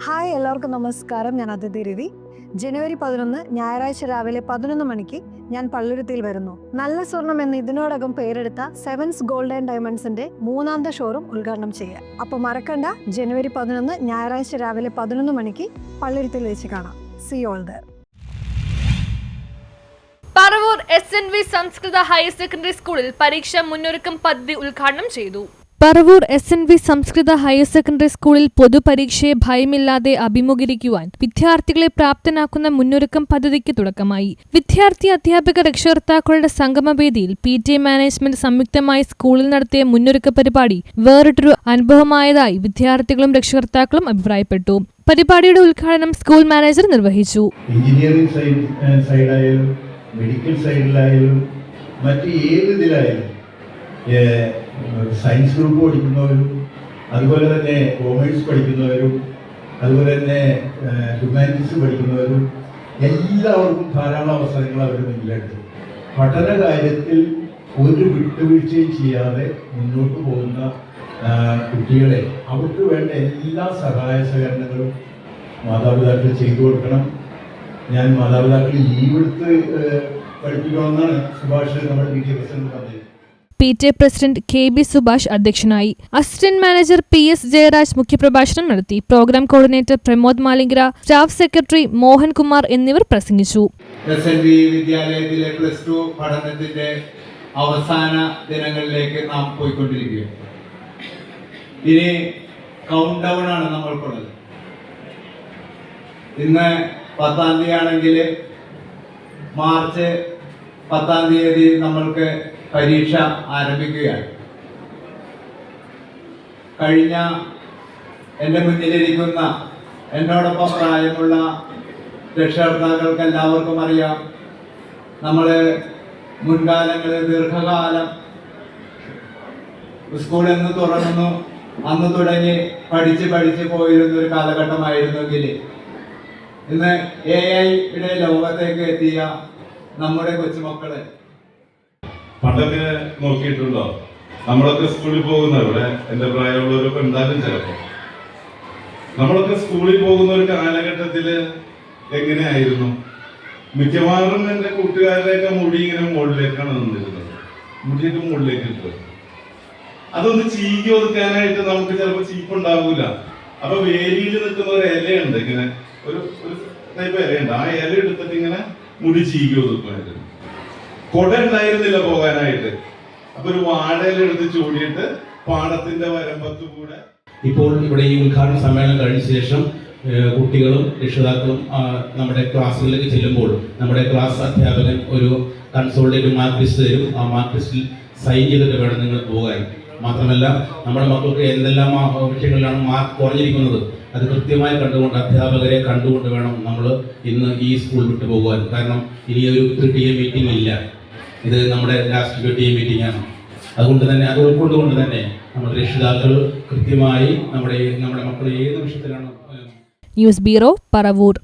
Hi, എല്ലാവർക്കും നമസ്കാരം. ഞാൻ അതിഥി രവി. ജനുവരി 11 ഞായറാഴ്ച രാവിലെ 11 മണിക്ക് ഞാൻ പള്ളുരുത്തിയിൽ വരുന്നു. നല്ല സ്വർണം എന്ന് ഇതിനോടകം പേരെടുത്ത സെവൻസ് ഗോൾഡ് ആൻഡ് ഡയമണ്ട്സിന്റെ 3ാമത്തെ ഷോറൂം ഉദ്ഘാടനം ചെയ്യാം. അപ്പോൾ മറക്കണ്ട, ജനുവരി 11 ഞായറാഴ്ച രാവിലെ 11 മണിക്ക് പള്ളുരുത്തിയിൽ വെച്ച് കാണാം. See all there. Paravur SNV Samskrita higher secondary സ്കൂളിൽ പരീക്ഷ മുന്നൊരുക്കം പദ്ധതി ഉദ്ഘാടനം ചെയ്തു. Paravur SNV Samskrita higher secondary സ്കൂളിൽ പൊതുപരീക്ഷയെ ഭയമില്ലാതെ അഭിമുഖീകരിക്കുവാൻ വിദ്യാർത്ഥികളെ പ്രാപ്തനാക്കുന്ന മുന്നൊരുക്കം പദ്ധതിക്ക് തുടക്കമായി. വിദ്യാർത്ഥി അധ്യാപക രക്ഷകർത്താക്കളുടെ സംഗമവേദിയിൽ PTA മാനേജ്മെന്റ് സംയുക്തമായി സ്കൂളിൽ നടത്തിയ മുന്നൊരുക്ക പരിപാടി വേറിട്ടൊരു അനുഭവമായതായി വിദ്യാർത്ഥികളും രക്ഷകർത്താക്കളും അഭിപ്രായപ്പെട്ടു. പരിപാടിയുടെ ഉദ്ഘാടനം സ്കൂൾ മാനേജർ നിർവഹിച്ചു. എഞ്ചിനീയറിംഗ് സൈഡായാലും മെഡിക്കൽ സൈഡിലായാലും മറ്റ് ഏതിലായാലും സയൻസ് ഗ്രൂപ്പ് പഠിക്കുന്നവരും അതുപോലെ തന്നെ കോമേഴ്സ് പഠിക്കുന്നവരും അതുപോലെ തന്നെ ഹ്യൂമാനിറ്റീസ് പഠിക്കുന്നവരും എല്ലാവർക്കും ധാരാളം അവസരങ്ങൾ അവരുടെ മുന്നിലുണ്ട്. പഠന കാര്യത്തിൽ ഒരു വിട്ടുവീഴ്ചയും ചെയ്യാതെ മുന്നോട്ട് പോകുന്ന കുട്ടികളെ അവർക്ക് വേണ്ട എല്ലാ സഹായ സഹകരണങ്ങളും മാതാപിതാക്കൾ ചെയ്തു കൊടുക്കണം. ഞാൻ മാതാപിതാക്കൾ ലീവ് എടുത്ത് പഠിപ്പിക്കണമെന്നാണ് സുഭാഷ് നമ്മുടെ PTA പ്രസിഡന്റ് പറഞ്ഞത്. PTA പ്രസിഡന്റ് KB സുഭാഷ് അധ്യക്ഷനായി. അസിസ്റ്റന്റ് മാനേജർ PS ജയരാജ് മുഖ്യപ്രഭാഷണം നടത്തി. Program coordinator Pramod Malingra, staff secretary Mohankumar എന്നിവർ പ്രസംഗിച്ചു. SNV വിദ്യാലയത്തിലെ +2 പഠനത്തിന്റെ അവസാന ദിനങ്ങളിലേക്ക് നാം പോയിക്കൊണ്ടിരിക്കുകയാണ്. ഇനി കൗണ്ട് ഡൗൺ ആണ് നമ്മൾക്കുള്ളത്. ഇന്ന് 10-ാം തീയതി ആണെങ്കിൽ മാർച്ച് 10-ാം തീയതി നമ്മൾക്ക് പരീക്ഷ ആരംഭിക്കുകയാണ്. കഴിഞ്ഞ എൻ്റെ മുന്നിലിരിക്കുന്ന എന്നോടൊപ്പം പ്രായമുള്ള രക്ഷകർത്താക്കൾക്ക് എല്ലാവർക്കും അറിയാം, നമ്മൾ മുൻകാലങ്ങളിൽ ദീർഘകാലം സ്കൂൾ എന്ന് തുറന്നു അന്ന് തുടങ്ങി പഠിച്ച് പോയിരുന്ന ഒരു കാലഘട്ടമായിരുന്നെങ്കിൽ ഇന്ന് AI-യുടെ ലോകത്തേക്ക് എത്തിയ നമ്മുടെ കൊച്ചുമക്കളെ പണ്ടൊക്കെ നോക്കിയിട്ടുണ്ടോ? നമ്മളൊക്കെ സ്കൂളിൽ പോകുന്ന, ഇവിടെ എൻ്റെ പ്രായമുള്ളവരൊക്കെ ഉണ്ടാകും ചിലപ്പോൾ. നമ്മളൊക്കെ സ്കൂളിൽ പോകുന്ന ഒരു കാലഘട്ടത്തില് എങ്ങനെയായിരുന്നു? മിക്കവാറും എൻ്റെ കൂട്ടുകാരുടെയൊക്കെ മുടി ഇങ്ങനെ മുകളിലേക്കാണ് നിന്നിരുന്നത്. മുടിയൊക്കെ മുകളിലേക്ക് ഇട്ടത്. അതൊന്ന് ചീകി ഒതുക്കാനായിട്ട് നമുക്ക് ചിലപ്പോൾ ചീപ്പുണ്ടാവൂല. അപ്പൊ വേലിയിൽ നിൽക്കുന്ന ഒരു ഇലയുണ്ട്, ഇങ്ങനെ ഒരു ടൈപ്പ് ഇലയുണ്ട്. ആ ഇല എടുത്തിട്ട് ഇങ്ങനെ മുടി ചീകി ഒതുക്കുമായിരുന്നു. കൊട ഉണ്ടായിരുന്നില്ല പോകാനായിട്ട്. അപ്പൊ ഒരു വാഴയില എടുത്ത് ചൂടിയിട്ട് പാടത്തിന്റെ വരമ്പത്ത് കൂടെ. ഇപ്പോൾ ഇവിടെ ഈ ഉദ്ഘാടന സമ്മേളനം കഴിഞ്ഞ ശേഷം കുട്ടികളും രക്ഷിതാക്കളും നമ്മുടെ ക്ലാസ്സുകളിലേക്ക് ചെല്ലുമ്പോൾ നമ്മുടെ ക്ലാസ് അധ്യാപകൻ ഒരു കൺസോൾട്ടേറ്റീവ് മാർക്ക് ലിസ്റ്റ് തരും. ആ മാർക്ക് ലിസ്റ്റിൽ സൈൻ ചെയ്തിട്ട് വേണം നിങ്ങൾ പോകാൻ. മാത്രമല്ല, നമ്മുടെ മക്കൾക്ക് എന്തെല്ലാം വിഷയങ്ങളിലാണ് മാർക്ക് കുറഞ്ഞിരിക്കുന്നത് അത് കൃത്യമായി കണ്ടുകൊണ്ട്, അധ്യാപകരെ കണ്ടുകൊണ്ട് വേണം നമ്മൾ ഇന്ന് ഈ സ്കൂൾ വിട്ടു പോകുവാൻ. കാരണം ഇനിയൊരു PTA മീറ്റിംഗ് ഇല്ല. ഇത് നമ്മുടെ ലാസ്റ്റ് PTA മീറ്റിംഗ് ആണ്. അതുകൊണ്ട് തന്നെ അത് ഉൾക്കൊണ്ടുകൊണ്ട് തന്നെ നമ്മുടെ രക്ഷിതാക്കൾ കൃത്യമായി നമ്മുടെ മക്കൾ ഏത് വിഷയത്തിലാണ്. News bureau, Paravur.